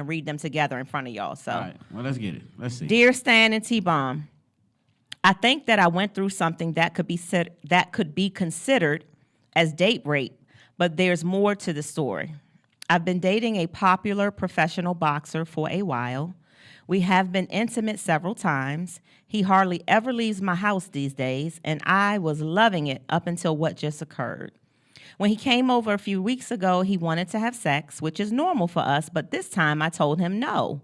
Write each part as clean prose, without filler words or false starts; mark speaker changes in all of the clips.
Speaker 1: and read them together in front of y'all. So,
Speaker 2: All right. Well, let's get it. Let's see.
Speaker 1: Dear Stan and T-Bomb, I think that I went through something that could be considered as date rape, but there's more to the story. I've been dating a popular professional boxer for a while. We have been intimate several times. He hardly ever leaves my house these days, and I was loving it up until what just occurred. When he came over a few weeks ago, he wanted to have sex, which is normal for us, but this time I told him no.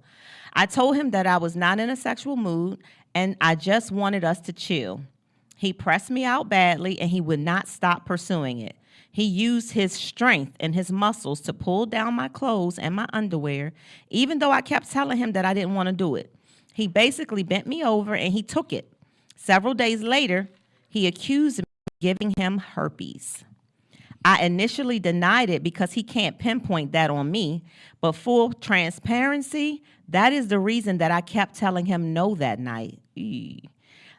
Speaker 1: I told him that I was not in a sexual mood and I just wanted us to chill. He pressed me out badly and he would not stop pursuing it. He used his strength and his muscles to pull down my clothes and my underwear, even though I kept telling him that I didn't want to do it. He basically bent me over and he took it. Several days later, he accused me of giving him herpes. I initially denied it because he can't pinpoint that on me, but full transparency, that is the reason that I kept telling him no that night.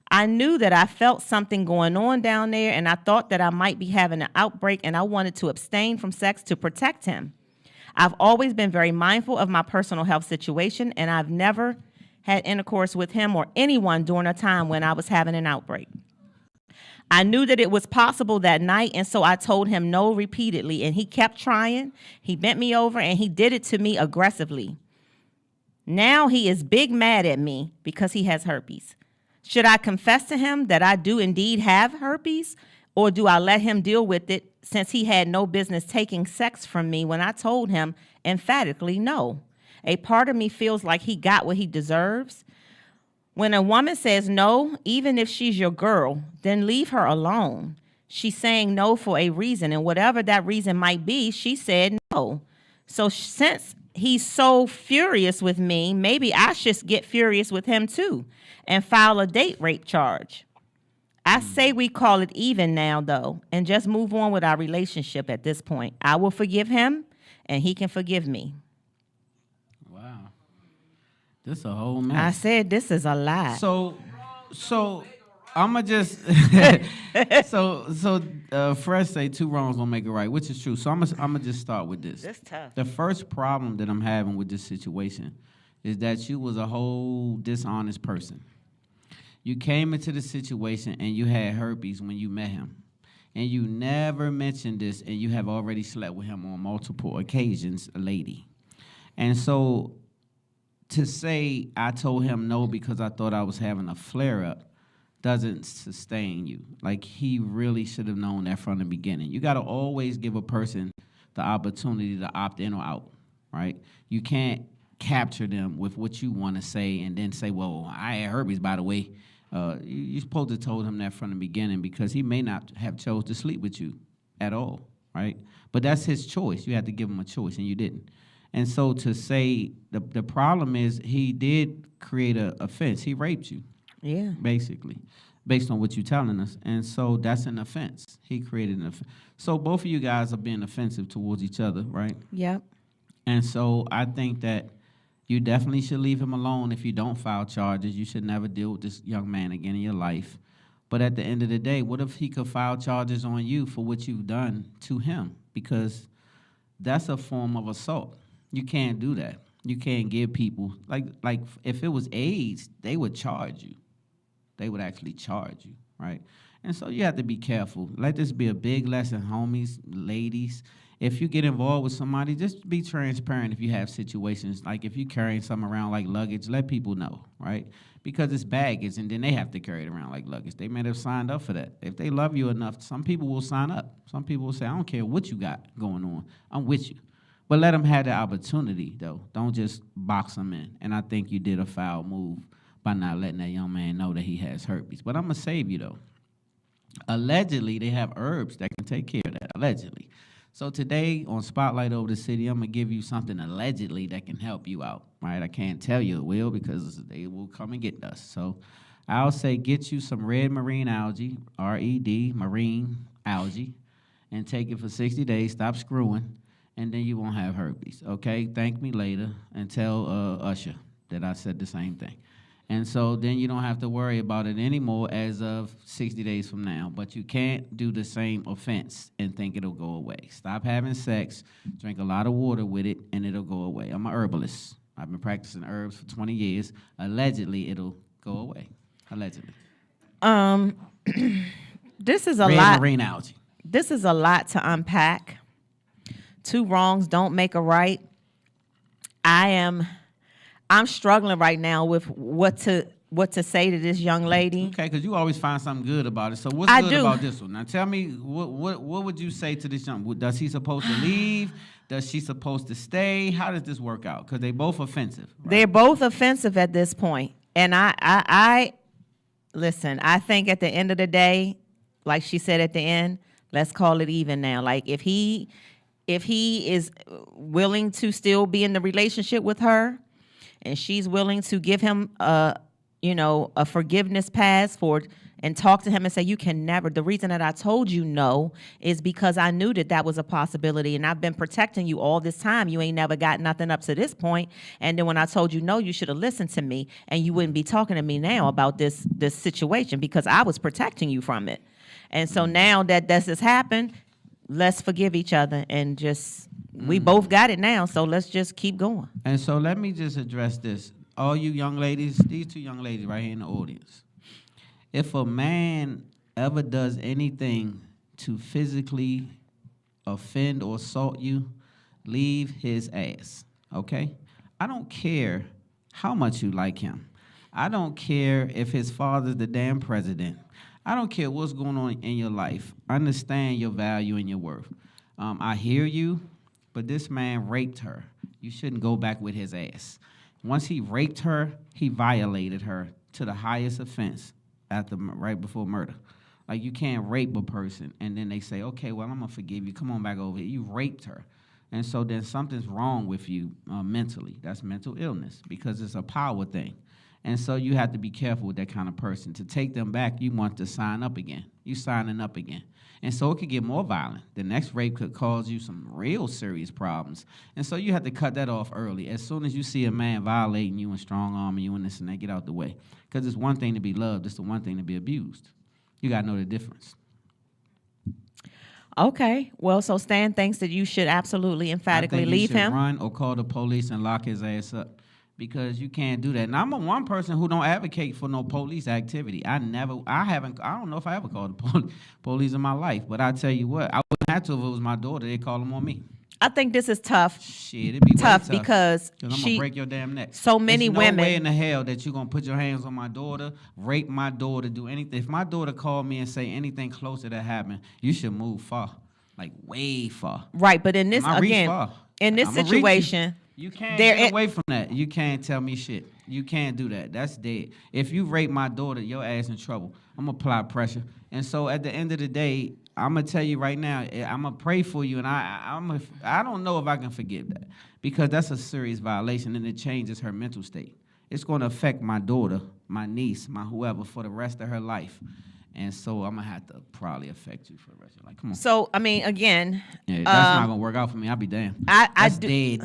Speaker 1: I knew that I felt something going on down there, and I thought that I might be having an outbreak, and I wanted to abstain from sex to protect him. I've always been very mindful of my personal health situation, and I've never had intercourse with him or anyone during a time when I was having an outbreak. I knew that it was possible that night, and so I told him no repeatedly, and he kept trying. He bent me over, and he did it to me aggressively. Now he is big mad at me because he has herpes. Should I confess to him that I do indeed have herpes, or do I let him deal with it since he had no business taking sex from me when I told him emphatically no? A part of me feels like he got what he deserves. When a woman says no, even if she's your girl, then leave her alone. She's saying no for a reason, and whatever that reason might be, she said no. So since he's so furious with me, maybe I should get furious with him too and file a date rape charge. I say we call it even now, though, and just move on with our relationship at this point. I will forgive him, and he can forgive me.
Speaker 2: Wow. This a whole mess.
Speaker 1: I said this is a lot.
Speaker 2: So I'ma just Fresh say two wrongs don't make it right, which is true. So I'ma just start with this.
Speaker 1: That's tough.
Speaker 2: The first problem that I'm having with this situation is that you was a whole dishonest person. You came into the situation and you had herpes when you met him. And you never mentioned this, and you have already slept with him on multiple occasions, a lady. And so to say I told him no because I thought I was having a flare-up doesn't sustain you. Like, he really should have known that from the beginning. You got to always give a person the opportunity to opt in or out, right? You can't capture them with what you want to say and then say, well, I had herpes, by the way. You're supposed to told him that from the beginning, because he may not have chose to sleep with you at all, right? But that's his choice. You had to give him a choice, and you didn't. And so to say the problem is he did create an offense. He raped you.
Speaker 1: Yeah.
Speaker 2: Basically, based on what you're telling us. And so that's an offense. He created an offense. So both of you guys are being offensive towards each other, right?
Speaker 1: Yep.
Speaker 2: And so I think that you definitely should leave him alone if you don't file charges. You should never deal with this young man again in your life. But at the end of the day, what if he could file charges on you for what you've done to him? Because that's a form of assault. You can't do that. You can't give people, like if it was AIDS, they would charge you. They would actually charge you, right? And so you have to be careful. Let this be a big lesson, homies, ladies. If you get involved with somebody, just be transparent if you have situations. Like if you're carrying something around like luggage, let people know, right? Because it's baggage, and then they have to carry it around like luggage. They may have signed up for that. If they love you enough, some people will sign up. Some people will say, I don't care what you got going on. I'm with you. But let them have the opportunity, though. Don't just box them in. And I think you did a foul move by not letting that young man know that he has herpes. But I'm going to save you, though. Allegedly, they have herbs that can take care of that, allegedly. So today on Spotlight Over the City, I'm going to give you something allegedly that can help you out, right? I can't tell you it will, because they will come and get us. So I'll say get you some red marine algae, R-E-D, marine algae, and take it for 60 days. Stop screwing, and then you won't have herpes, okay? Thank me later and tell Usher that I said the same thing. And so then you don't have to worry about it anymore as of 60 days from now. But you can't do the same offense and think it'll go away. Stop having sex, drink a lot of water with it, and it'll go away. I'm a herbalist, I've been practicing herbs for 20 years. Allegedly, it'll go away. Allegedly.
Speaker 1: Um, this is a
Speaker 2: Red
Speaker 1: lot.
Speaker 2: marine algae.
Speaker 1: This is a lot to unpack. Two wrongs don't make a right. I'm struggling right now with what to say to this young lady.
Speaker 2: Okay, because you always find something good about it. So what's
Speaker 1: I
Speaker 2: good
Speaker 1: do.
Speaker 2: about this one? Now tell me, what would you say to this young? Does he supposed to leave? Does she supposed to stay? How does this work out? Because they both offensive. Right?
Speaker 1: They're both offensive at this point. And I listen, I think at the end of the day, like she said at the end, let's call it even now. Like if he is willing to still be in the relationship with her and she's willing to give him a forgiveness pass for and talk to him and say, you can never. The reason that I told you no is because I knew that was a possibility, and I've been protecting you all this time. You ain't never got nothing up to this point. And then when I told you no, you should have listened to me, and you wouldn't be talking to me now about this situation because I was protecting you from it. And so now that this has happened, let's forgive each other and just we both got it now. So let's just keep going.
Speaker 2: And so let me just address this. All you young ladies, these two young ladies right here in the audience. If a man ever does anything to physically offend or assault you, leave his ass, okay? I don't care how much you like him. I don't care if his father's the damn president. I don't care what's going on in your life. Understand your value and your worth. I hear you, but this man raped her. You shouldn't go back with his ass. Once he raped her, he violated her to the highest offense right before murder. Like, you can't rape a person and then they say, okay, well, I'm going to forgive you. Come on back over here. You raped her. And so then something's wrong with you mentally. That's mental illness because it's a power thing. And so you have to be careful with that kind of person. To take them back, you want to sign up again. You signing up again. And so it could get more violent. The next rape could cause you some real serious problems. And so you have to cut that off early. As soon as you see a man violating you and strong-arming you and this and that, get out the way. Because it's one thing to be loved. It's the one thing to be abused. You got to know the difference.
Speaker 1: Okay. Well, so Stan thinks that you should absolutely emphatically leave him.
Speaker 2: Run or call the police and lock his ass up. Because you can't do that. And I'm one person who don't advocate for no police activity. I don't know if I ever called the police in my life. But I tell you what, I wouldn't have to if it was my daughter. They'd call them on me.
Speaker 1: I think this is tough.
Speaker 2: Shit, it'd be
Speaker 1: tough
Speaker 2: way
Speaker 1: because
Speaker 2: I'm going to break your damn neck.
Speaker 1: So many
Speaker 2: There's no
Speaker 1: women.
Speaker 2: way in the hell that you're going to put your hands on my daughter, rape my daughter, do anything. If my daughter called me and say anything closer to happened, you should move far. Like way far.
Speaker 1: Right, but in this, again, in this situation...
Speaker 2: You can't get away from that. You can't tell me shit. You can't do that. That's dead. If you rape my daughter, your ass in trouble. I'm going to apply pressure. And so at the end of the day, I'm going to tell you right now, I'm going to pray for you, and I don't know if I can forgive that because that's a serious violation, and it changes her mental state. It's going to affect my daughter, my niece, my whoever for the rest of her life. And so I'm going to have to probably affect you for the rest of your life. Come on.
Speaker 1: So, I mean, again.
Speaker 2: Yeah, that's not going to work out for me. I'll be damned.
Speaker 1: That's
Speaker 2: dead.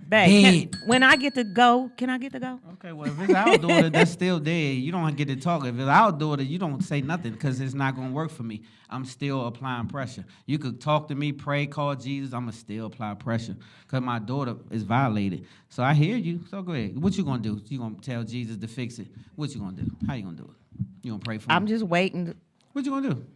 Speaker 1: Babe, when I get to go, can I get to go?
Speaker 2: Okay, well, if it's our daughter, that's still dead. You don't get to talk. If it's our daughter, you don't say nothing because it's not going to work for me. I'm still applying pressure. You could talk to me, pray, call Jesus. I'm going to still apply pressure because my daughter is violated. So I hear you. So go ahead. What you going to do? You going to tell Jesus to fix it? What you going to do? How you going to do it? You going to pray for me?
Speaker 1: I'm just waiting.
Speaker 2: What you going to do?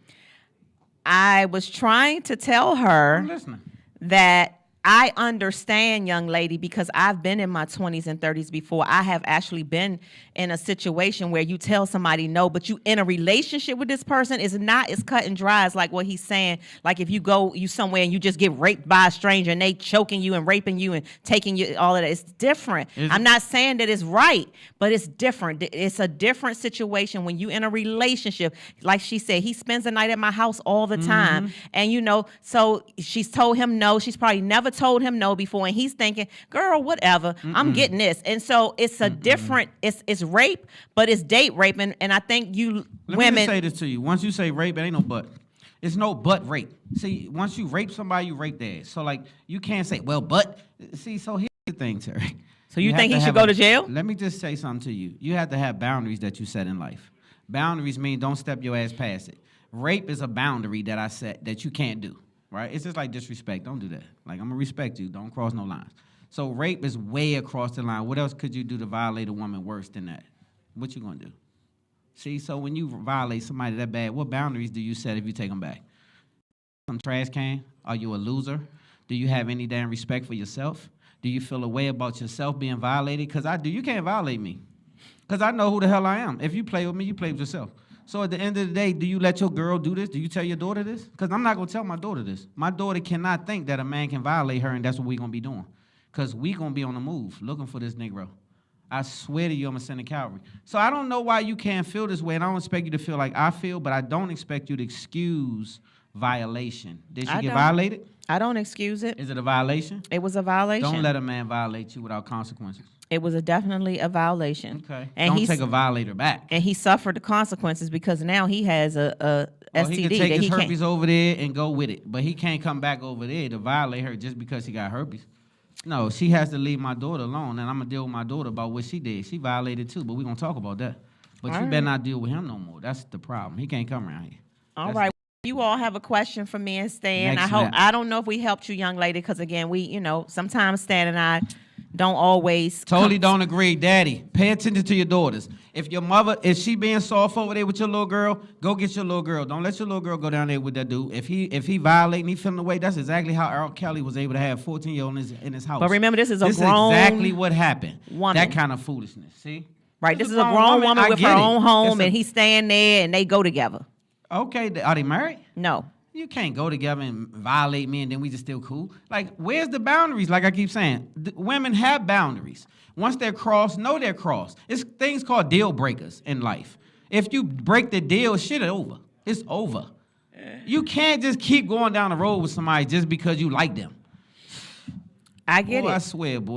Speaker 1: I was trying to tell her
Speaker 2: I'm listening.
Speaker 1: That I understand, young lady, because I've been in my 20s and 30s before. I have actually been in a situation where you tell somebody no, but you in a relationship with this person is not as cut and dry as like what he's saying. Like if you somewhere and you just get raped by a stranger and they choking you and raping you and taking you, all of that. It's different. I'm not saying that it's right, but it's different. It's a different situation when you in a relationship. Like she said, he spends the night at my house all the time. And so she's told him no. She's probably never told him no before, and he's thinking, girl, whatever, I'm getting this. And so it's a different, it's rape, but it's date rape. And I think women.
Speaker 2: Let me just say this to you. Once you say rape, it ain't no but. It's no but rape. See, once you rape somebody, you rape their ass. So, like, you can't say, well, but. See, so here's the thing, Terry.
Speaker 1: So you think he should go to jail?
Speaker 2: Let me just say something to you. You have to have boundaries that you set in life. Boundaries mean don't step your ass past it. Rape is a boundary that I set that you can't do. Right? It's just like disrespect. Don't do that. Like, I'm going to respect you. Don't cross no lines. So rape is way across the line. What else could you do to violate a woman worse than that? What you gonna do? See, so when you violate somebody that bad, what boundaries do you set if you take them back? Some trash can? Are you a loser? Do you have any damn respect for yourself? Do you feel a way about yourself being violated? Because I do. You can't violate me. Because I know who the hell I am. If you play with me, you play with yourself. So at the end of the day, do you let your girl do this? Do you tell your daughter this? Because I'm not going to tell my daughter this. My daughter cannot think that a man can violate her, and that's what we're going to be doing. Because we going to be on the move looking for this Negro. I swear to you, I'm going to send a cavalry. So I don't know why you can't feel this way, and I don't expect you to feel like I feel, but I don't expect you to excuse violation. Did she get violated?
Speaker 1: I don't excuse it.
Speaker 2: Is it a violation?
Speaker 1: It was a violation.
Speaker 2: Don't let a man violate you without consequences.
Speaker 1: It was definitely a violation.
Speaker 2: Okay.
Speaker 1: And
Speaker 2: don't take a violator back.
Speaker 1: And he suffered the consequences because now he has a STD.
Speaker 2: He can take his herpes over there and go with it, but he can't come back over there to violate her just because he got herpes. No, she has to leave my daughter alone, and I'm going to deal with my daughter about what she did. She violated too, but we're going to talk about that. But you better not deal with him no more. That's the problem. He can't come around here.
Speaker 1: All right. You all have a question for me and Stan. I don't know if we helped you, young lady, because again, sometimes Stan and I don't always
Speaker 2: don't agree. Daddy, pay attention to your daughters. If your mother, is she being soft over there with your little girl, go get your little girl. Don't let your little girl go down there with that dude. If he violating, he feeling away, that's exactly how R. Kelly was able to have 14-year-old in his house.
Speaker 1: But remember, this is grown
Speaker 2: exactly what happened.
Speaker 1: Woman.
Speaker 2: That kind of foolishness. See?
Speaker 1: Right. This is a grown woman with her own home, and he's staying there, and they go together.
Speaker 2: Okay, are they married?
Speaker 1: No.
Speaker 2: You can't go together and violate me and then we just still cool. Like, where's the boundaries? Like I keep saying, women have boundaries. Once they're crossed, know they're crossed. It's things called deal breakers in life. If you break the deal, shit is over. It's over. You can't just keep going down the road with somebody just because you like them.
Speaker 1: I get it.
Speaker 2: I swear, boy.